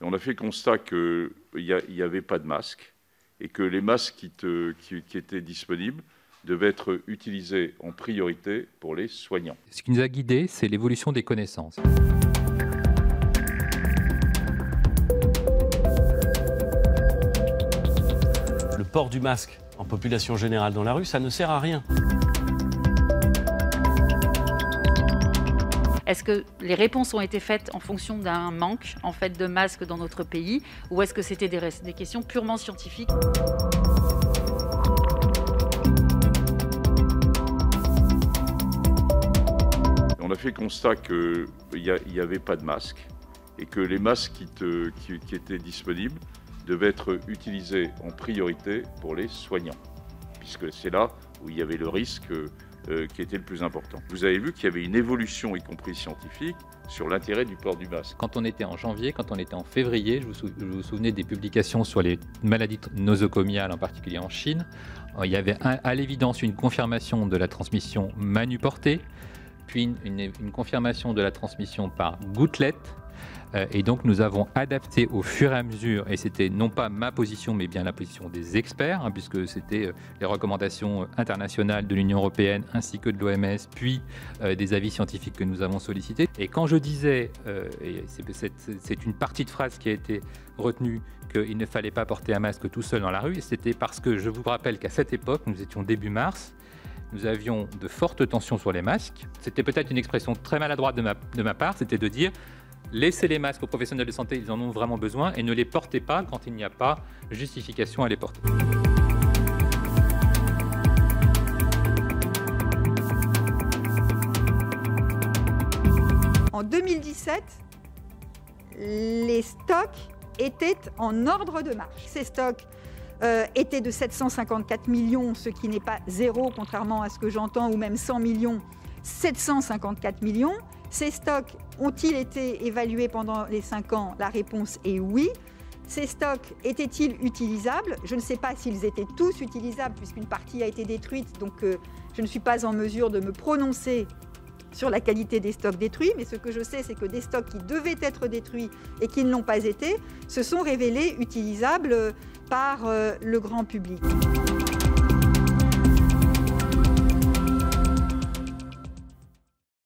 On a fait le constat qu'il n'y avait pas de masques et que les masques qui étaient disponibles devaient être utilisés en priorité pour les soignants. Ce qui nous a guidés, c'est l'évolution des connaissances. Le port du masque en population générale dans la rue, ça ne sert à rien. Est-ce que les réponses ont été faites en fonction d'un manque en fait, de masques dans notre pays ou est-ce que c'était des questions purement scientifiques ? On a fait le constat qu'il n'y avait pas de masques et que les masques qui étaient disponibles devaient être utilisés en priorité pour les soignants, puisque c'est là où il y avait le risque qui était le plus important. Vous avez vu qu'il y avait une évolution, y compris scientifique, sur l'intérêt du port du masque. Quand on était en janvier, quand on était en février, vous vous souvenez des publications sur les maladies nosocomiales, en particulier en Chine. Il y avait à l'évidence une confirmation de la transmission manuportée, puis une confirmation de la transmission par gouttelette. Et donc nous avons adapté au fur et à mesure, et c'était non pas ma position mais bien la position des experts, puisque c'était les recommandations internationales de l'Union européenne ainsi que de l'OMS, puis des avis scientifiques que nous avons sollicités. Et quand je disais, et c'est une partie de phrase qui a été retenue, qu'il ne fallait pas porter un masque tout seul dans la rue, c'était parce que je vous rappelle qu'à cette époque, nous étions début mars, nous avions de fortes tensions sur les masques. C'était peut-être une expression très maladroite de ma part, c'était de dire laissez les masques aux professionnels de santé, ils en ont vraiment besoin, et ne les portez pas quand il n'y a pas justification à les porter. En 2017, les stocks étaient en ordre de marche. Ces stocks étaient de 754 millions, ce qui n'est pas zéro, contrairement à ce que j'entends, ou même 100 millions, 754 millions. Ces stocks ont-ils été évalués pendant les 5 ans? La réponse est oui. Ces stocks étaient-ils utilisables? Je ne sais pas s'ils étaient tous utilisables, puisqu'une partie a été détruite, donc je ne suis pas en mesure de me prononcer sur la qualité des stocks détruits, mais ce que je sais, c'est que des stocks qui devaient être détruits et qui ne l'ont pas été, se sont révélés utilisables par le grand public.